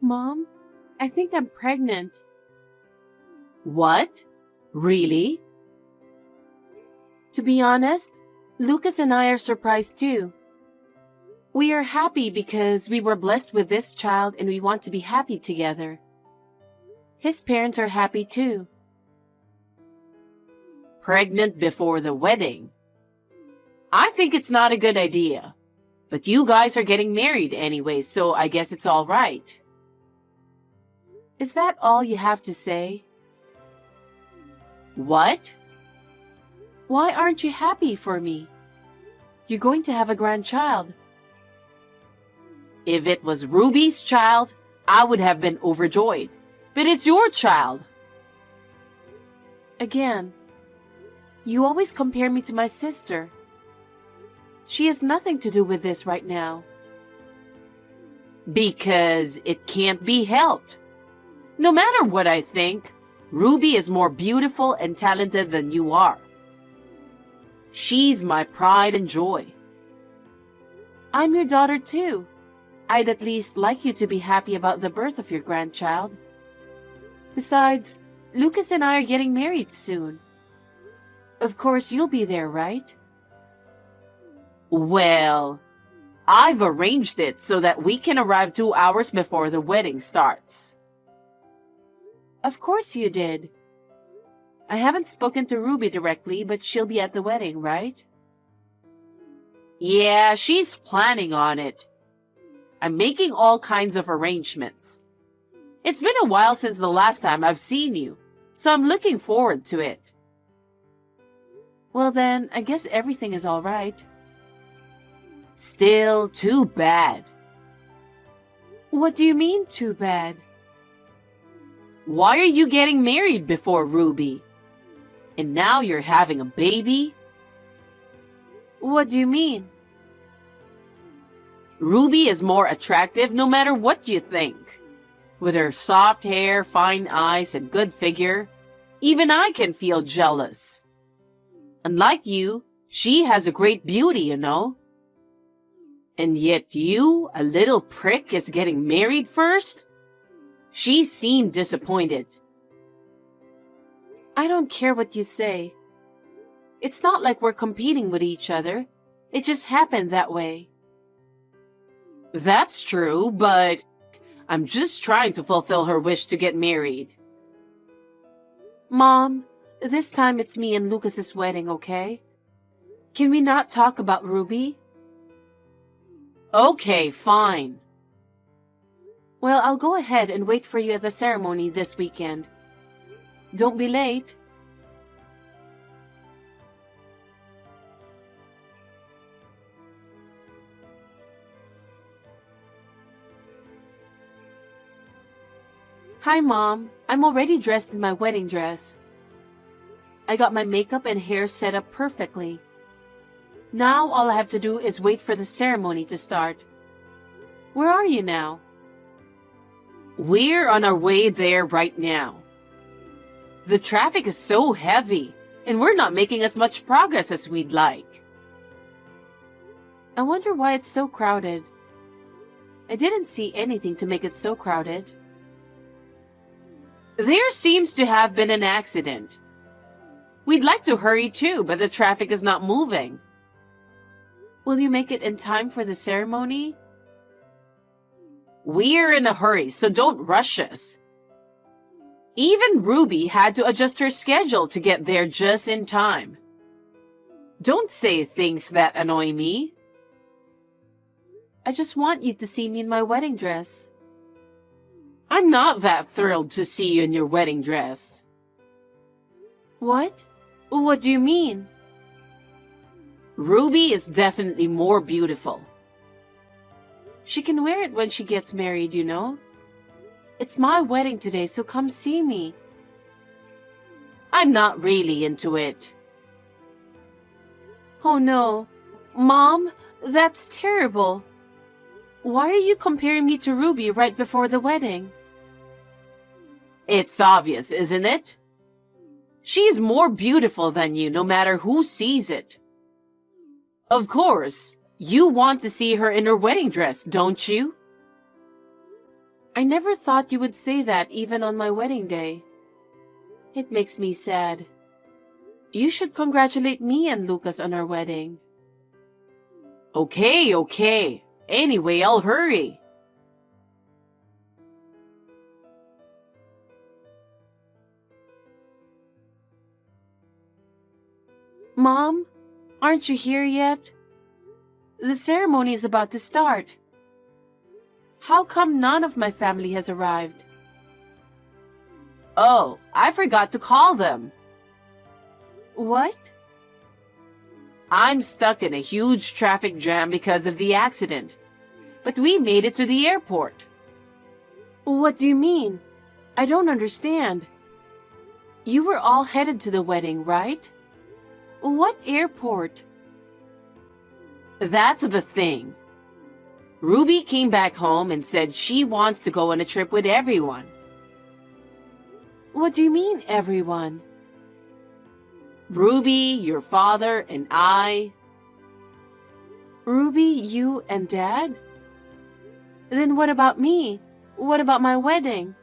Mom, I think I'm pregnant. What? Really? To be honest, Lucas and I are surprised too. We are happy because we were blessed with this child and we want to be happy together. His parents are happy too. Pregnant before the wedding? I think it's not a good idea. But you guys are getting married anyway, so I guess it's all right. Is that all you have to say? What? Why aren't you happy for me? You're going to have a grandchild. If it was Ruby's child, I would have been overjoyed. But it's your child. Again, you always compare me to my sister. She has nothing to do with this right now. Because it can't be helped. No matter what I think, Ruby is more beautiful and talented than you are. She's my pride and joy. I'm your daughter too. I'd at least like you to be happy about the birth of your grandchild. Besides, Lucas and I are getting married soon. Of course, you'll be there, right? Well, I've arranged it so that we can arrive 2 hours before the wedding starts. Of course you did. I haven't spoken to Ruby directly, but she'll be at the wedding, right? Yeah, she's planning on it. I'm making all kinds of arrangements. It's been a while since the last time I've seen you, so I'm looking forward to it. Well then, I guess everything is all right. Still too bad. What do you mean, too bad? Why are you getting married before Ruby? And now you're having a baby? What do you mean? Ruby is more attractive no matter what you think. With her soft hair, fine eyes, and good figure, even I can feel jealous. Unlike you, she has a great beauty, you know. And yet you, a little prick, is getting married first? She seemed disappointed. I don't care what you say. It's not like we're competing with each other. It just happened that way. That's true, but I'm just trying to fulfill her wish to get married. Mom, this time it's me and Lucas's wedding, okay? Can we not talk about Ruby? Okay, fine. Well, I'll go ahead and wait for you at the ceremony this weekend. Don't be late. Hi, Mom. I'm already dressed in my wedding dress. I got my makeup and hair set up perfectly. Now all I have to do is wait for the ceremony to start. Where are you now? We're on our way there right now. The traffic is so heavy, and we're not making as much progress as we'd like. I wonder why it's so crowded. I didn't see anything to make it so crowded. There seems to have been an accident. We'd like to hurry too, but the traffic is not moving. Will you make it in time for the ceremony? We're in a hurry, so don't rush us. Even Ruby had to adjust her schedule to get there just in time. Don't say things that annoy me. I just want you to see me in my wedding dress. I'm not that thrilled to see you in your wedding dress. What? What do you mean? Ruby is definitely more beautiful. She can wear it when she gets married, you know. It's my wedding today, so come see me. I'm not really into it. Oh no. Mom, that's terrible. Why are you comparing me to Ruby right before the wedding? It's obvious, isn't it? She's more beautiful than you, no matter who sees it. Of course, you want to see her in her wedding dress, don't you? I never thought you would say that even on my wedding day. It makes me sad. You should congratulate me and Lucas on our wedding. Okay, okay. Anyway, I'll hurry. Mom, aren't you here yet? The ceremony is about to start. How come none of my family has arrived? Oh, I forgot to call them. What? I'm stuck in a huge traffic jam because of the accident. But we made it to the airport. What do you mean? I don't understand. You were all headed to the wedding, right? What airport? That's the thing. Ruby came back home and said she wants to go on a trip with everyone. What do you mean, everyone? Ruby, your father, and I. Ruby, you, and Dad? Then what about me? What about my wedding?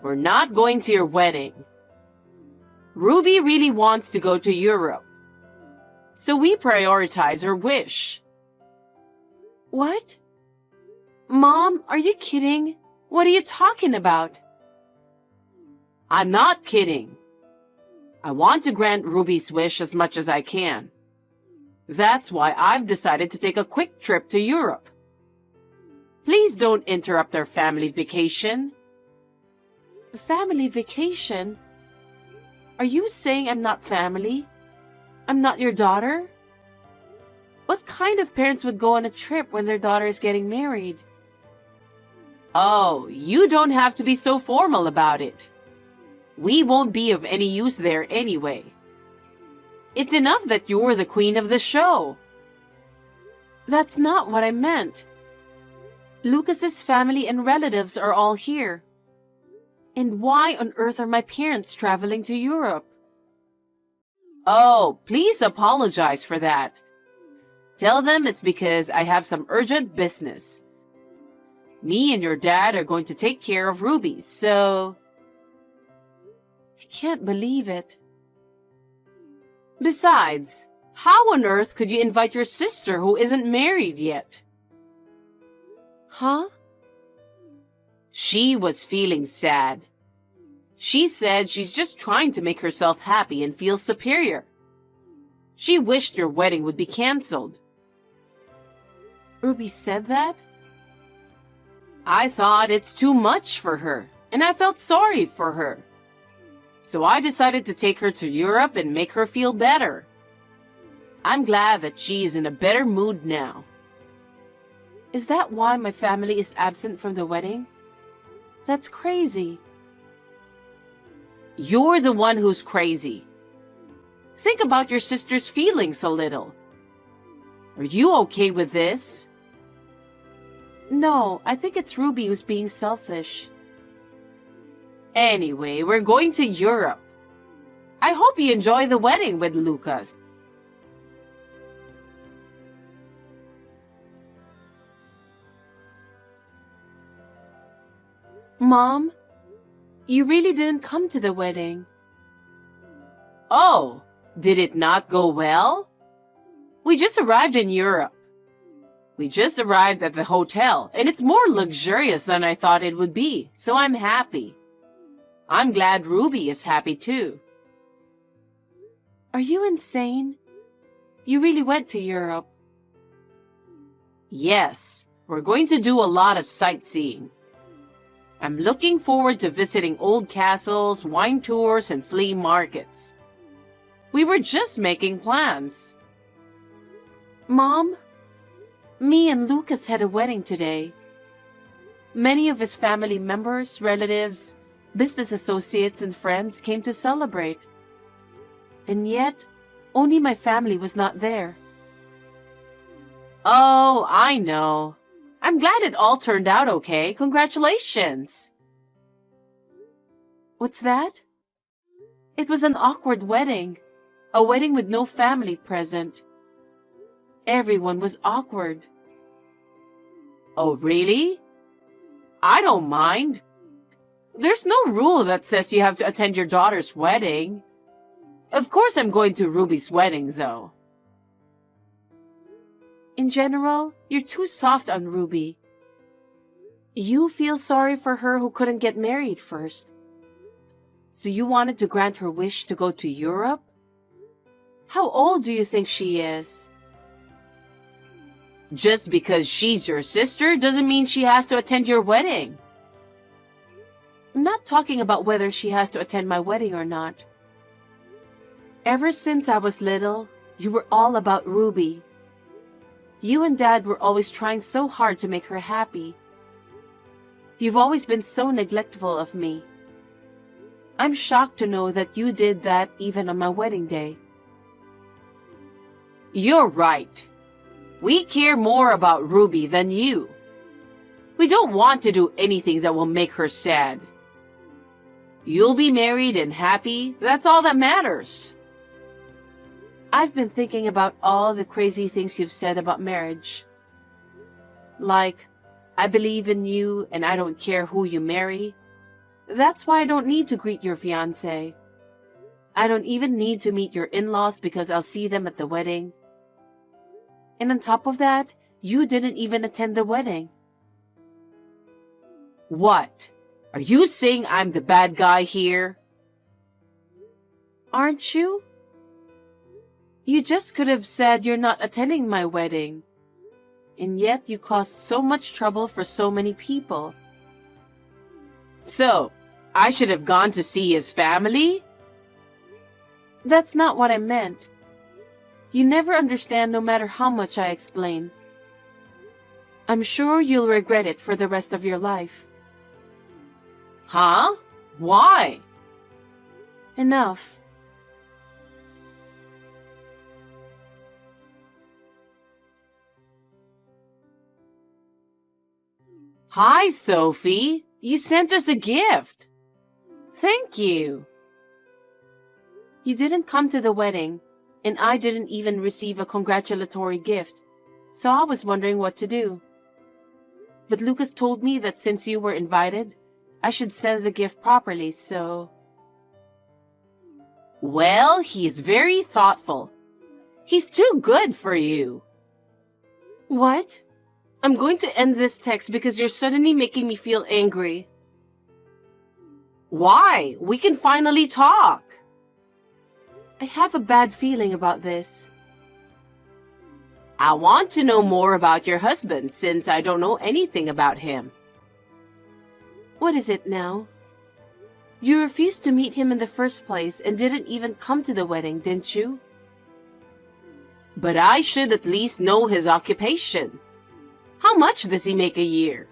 We're not going to your wedding. Ruby really wants to go to Europe. So we prioritize her wish. What? Mom, are you kidding? What are you talking about? I'm not kidding. I want to grant Ruby's wish as much as I can. That's why I've decided to take a quick trip to Europe. Please don't interrupt our family vacation. Family vacation? Are you saying I'm not family? I'm not your daughter? What kind of parents would go on a trip when their daughter is getting married? Oh, you don't have to be so formal about it. We won't be of any use there anyway. It's enough that you're the queen of the show. That's not what I meant. Lucas's family and relatives are all here. And why on earth are my parents traveling to Europe? Oh, please apologize for that. Tell them it's because I have some urgent business. Me and your dad are going to take care of Ruby, so... I can't believe it. Besides, how on earth could you invite your sister who isn't married yet? Huh? She was feeling sad. She said she's just trying to make herself happy and feel superior. She wished your wedding would be canceled. Ruby said that? I thought it's too much for her, and I felt sorry for her. So I decided to take her to Europe and make her feel better. I'm glad that she's in a better mood now. Is that why my family is absent from the wedding? That's crazy. You're the one who's crazy. Think about your sister's feelings a little. Are you okay with this? No, I think it's Ruby who's being selfish. Anyway, we're going to Europe. I hope you enjoy the wedding with Lucas. Mom, you really didn't come to the wedding. Oh, did it not go well? We just arrived in Europe. We just arrived at the hotel, and it's more luxurious than I thought it would be, so I'm happy. I'm glad Ruby is happy too. Are you insane? You really went to Europe. Yes, we're going to do a lot of sightseeing. I'm looking forward to visiting old castles, wine tours, and flea markets. We were just making plans. Mom, me and Lucas had a wedding today. Many of his family members, relatives, business associates, and friends came to celebrate. And yet, only my family was not there. Oh, I know. I'm glad it all turned out okay. Congratulations. What's that? It was an awkward wedding. A wedding with no family present. Everyone was awkward. Oh, really? I don't mind. There's no rule that says you have to attend your daughter's wedding. Of course I'm going to Ruby's wedding, though. In general, you're too soft on Ruby. You feel sorry for her who couldn't get married first. So you wanted to grant her wish to go to Europe? How old do you think she is? Just because she's your sister doesn't mean she has to attend your wedding. I'm not talking about whether she has to attend my wedding or not. Ever since I was little, you were all about Ruby. You and Dad were always trying so hard to make her happy. You've always been so neglectful of me. I'm shocked to know that you did that even on my wedding day. You're right. We care more about Ruby than you. We don't want to do anything that will make her sad. You'll be married and happy, that's all that matters. I've been thinking about all the crazy things you've said about marriage. Like, I believe in you and I don't care who you marry. That's why I don't need to greet your fiancé. I don't even need to meet your in-laws because I'll see them at the wedding. And on top of that, you didn't even attend the wedding. What? Are you saying I'm the bad guy here? Aren't you? You just could have said you're not attending my wedding. And yet you caused so much trouble for so many people. So, I should have gone to see his family? That's not what I meant. You never understand no matter how much I explain. I'm sure you'll regret it for the rest of your life. Huh? Why? Enough. Hi, Sophie. You sent us a gift. Thank you. You didn't come to the wedding, and I didn't even receive a congratulatory gift, so I was wondering what to do. But Lucas told me that since you were invited, I should send the gift properly, so... Well, he's very thoughtful. He's too good for you. What? I'm going to end this text because you're suddenly making me feel angry. Why? We can finally talk. I have a bad feeling about this. I want to know more about your husband since I don't know anything about him. What is it now? You refused to meet him in the first place and didn't even come to the wedding, didn't you? But I should at least know his occupation. How much does he make a year?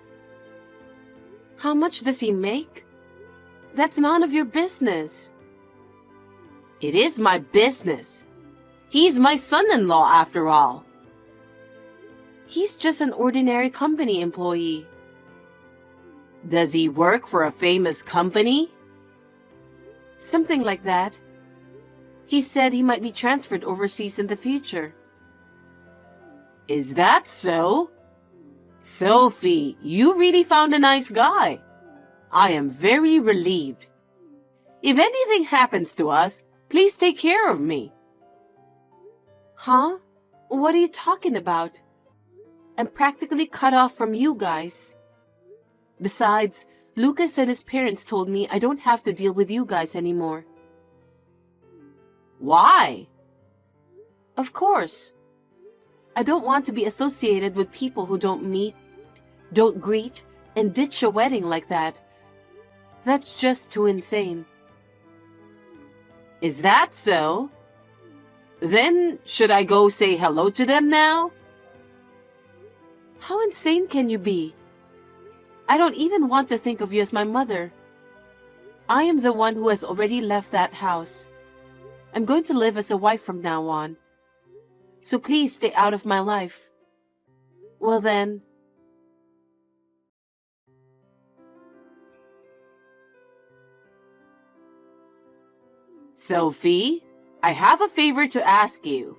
How much does he make? That's none of your business. It is my business. He's my son-in-law after all. He's just an ordinary company employee. Does he work for a famous company? Something like that. He said he might be transferred overseas in the future. Is that so? Sophie, you really found a nice guy. I am very relieved. If anything happens to us, please take care of me. Huh? What are you talking about? I'm practically cut off from you guys. Besides, Lucas and his parents told me I don't have to deal with you guys anymore. Why? Of course. I don't want to be associated with people who don't meet, don't greet, and ditch a wedding like that. That's just too insane. Is that so? Then, should I go say hello to them now? How insane can you be? I don't even want to think of you as my mother. I am the one who has already left that house. I'm going to live as a wife from now on. So please stay out of my life. Well then... Sophie, I have a favor to ask you.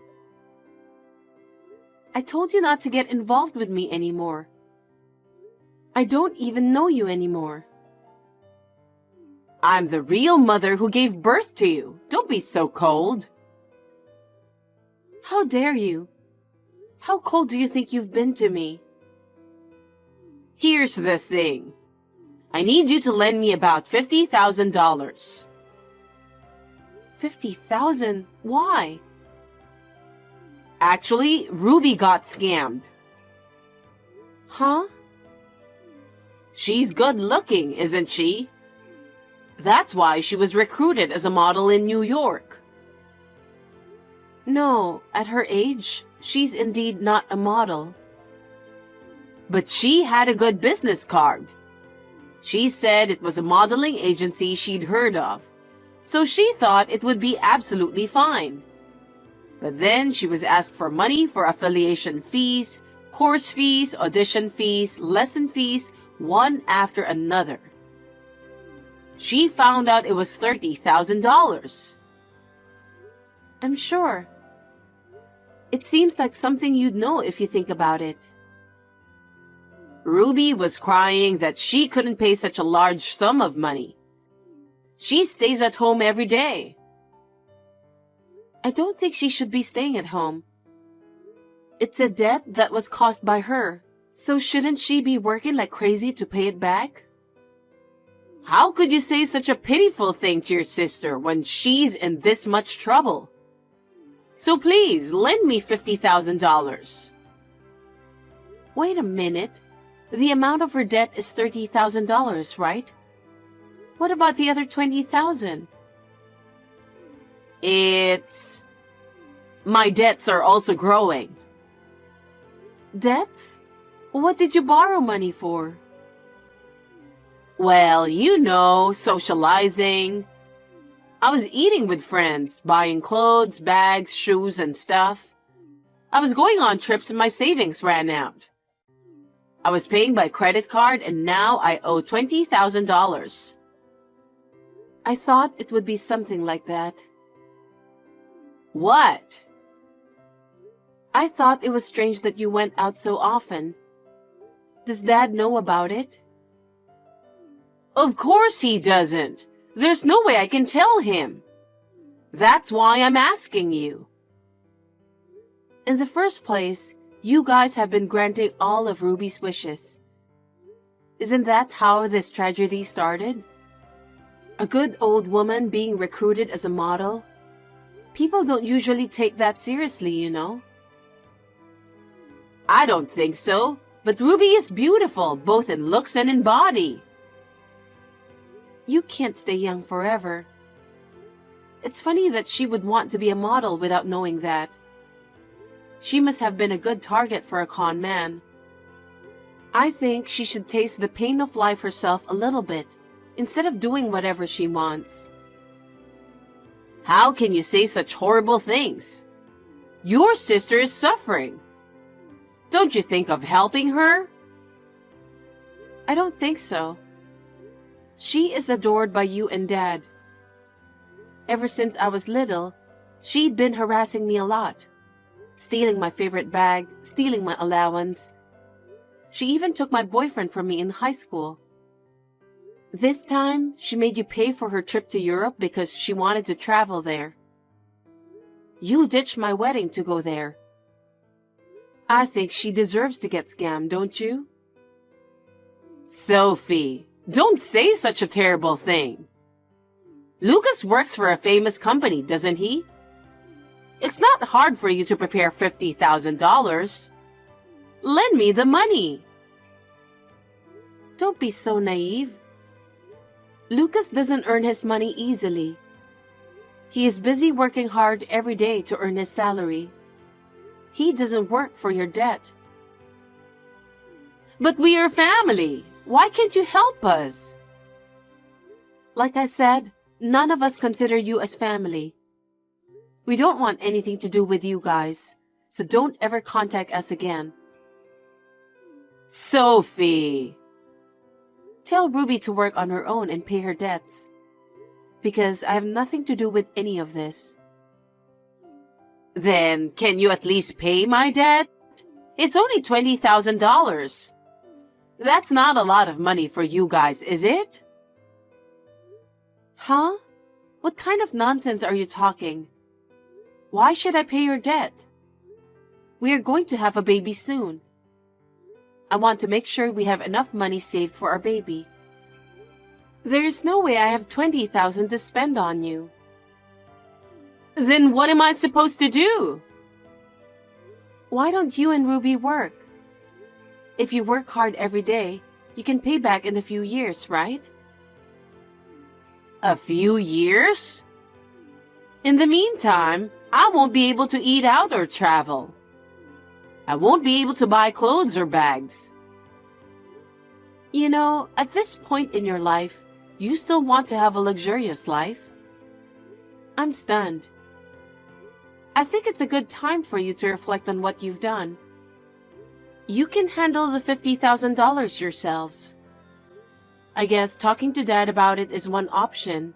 I told you not to get involved with me anymore. I don't even know you anymore. I'm the real mother who gave birth to you. Don't be so cold. How dare you? How cold do you think you've been to me? Here's the thing. I need you to lend me about $50,000. 50,000? Why? Actually, Ruby got scammed. Huh? She's good looking, isn't she? That's why she was recruited as a model in New York. No, at her age, she's indeed not a model. But she had a good business card. She said it was a modeling agency she'd heard of, so she thought it would be absolutely fine. But then she was asked for money for affiliation fees, course fees, audition fees, lesson fees, one after another. She found out it was $30,000. I'm sure. It seems like something you'd know if you think about it. Ruby was crying that she couldn't pay such a large sum of money. She stays at home every day. I don't think she should be staying at home. It's a debt that was caused by her, so shouldn't she be working like crazy to pay it back? How could you say such a pitiful thing to your sister when she's in this much trouble? So please, lend me $50,000. Wait a minute. The amount of her debt is $30,000, right? What about the other $20,000? My debts are also growing. Debts? What did you borrow money for? Well, you know, socializing. I was eating with friends, buying clothes, bags, shoes, and stuff. I was going on trips and my savings ran out. I was paying by credit card and now I owe $20,000. I thought it would be something like that. What? I thought it was strange that you went out so often. Does Dad know about it? Of course he doesn't. There's no way I can tell him. That's why I'm asking you. In the first place, you guys have been granting all of Ruby's wishes. Isn't that how this tragedy started? A good old woman being recruited as a model? People don't usually take that seriously, you know. I don't think so, but Ruby is beautiful, both in looks and in body. You can't stay young forever. It's funny that she would want to be a model without knowing that. She must have been a good target for a con man. I think she should taste the pain of life herself a little bit, instead of doing whatever she wants. How can you say such horrible things? Your sister is suffering. Don't you think of helping her? I don't think so. She is adored by you and Dad. Ever since I was little, she'd been harassing me a lot. Stealing my favorite bag, stealing my allowance. She even took my boyfriend from me in high school. This time, she made you pay for her trip to Europe because she wanted to travel there. You ditched my wedding to go there. I think she deserves to get scammed, don't you? Sophie, don't say such a terrible thing. Lucas works for a famous company, doesn't he? It's not hard for you to prepare $50,000. Lend me the money. Don't be so naive. Lucas doesn't earn his money easily. He is busy working hard every day to earn his salary. He doesn't work for your debt. But we are family. Why can't you help us? Like I said, none of us consider you as family. We don't want anything to do with you guys, so don't ever contact us again. Sophie! Tell Ruby to work on her own and pay her debts. Because I have nothing to do with any of this. Then, can you at least pay my debt? It's only $20,000. That's not a lot of money for you guys, is it? Huh? What kind of nonsense are you talking? Why should I pay your debt? We are going to have a baby soon. I want to make sure we have enough money saved for our baby. There is no way I have 20,000 to spend on you. Then what am I supposed to do? Why don't you and Ruby work? If you work hard every day, you can pay back in a few years, right? A few years? In the meantime, I won't be able to eat out or travel. I won't be able to buy clothes or bags. You know, at this point in your life, you still want to have a luxurious life. I'm stunned. I think it's a good time for you to reflect on what you've done. You can handle the $50,000 yourselves. I guess talking to Dad about it is one option.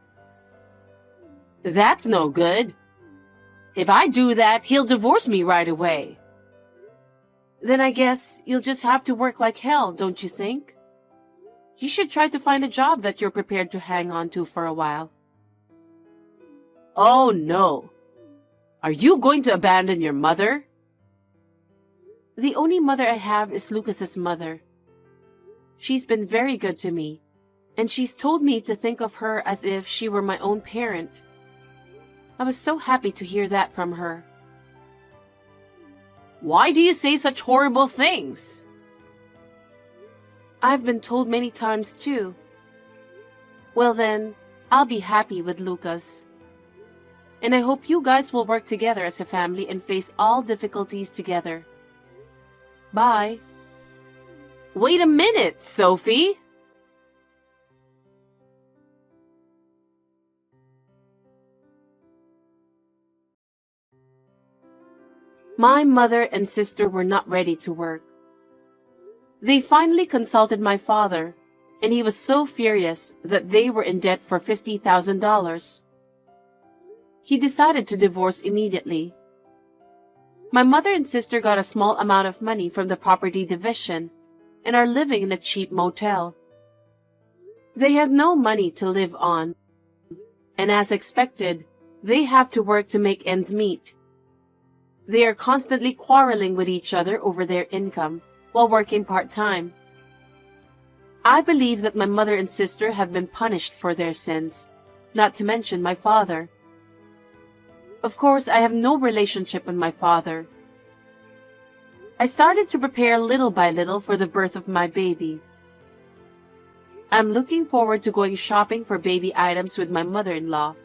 That's no good. If I do that, he'll divorce me right away. Then I guess you'll just have to work like hell, don't you think? You should try to find a job that you're prepared to hang on to for a while. Oh no. Are you going to abandon your mother? The only mother I have is Lucas's mother. She's been very good to me, and she's told me to think of her as if she were my own parent. I was so happy to hear that from her. Why do you say such horrible things? I've been told many times too. Well then, I'll be happy with Lucas. And I hope you guys will work together as a family and face all difficulties together. Bye. Wait a minute, Sophie. My mother and sister were not ready to work. They finally consulted my father, and he was so furious that they were in debt for $50,000. He decided to divorce immediately. My mother and sister got a small amount of money from the property division and are living in a cheap motel. They had no money to live on, and as expected, they have to work to make ends meet. They are constantly quarreling with each other over their income while working part-time. I believe that my mother and sister have been punished for their sins, not to mention my father. Of course, I have no relationship with my father. I started to prepare little by little for the birth of my baby. I'm looking forward to going shopping for baby items with my mother-in-law.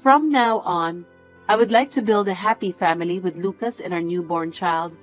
From now on, I would like to build a happy family with Lucas and our newborn child.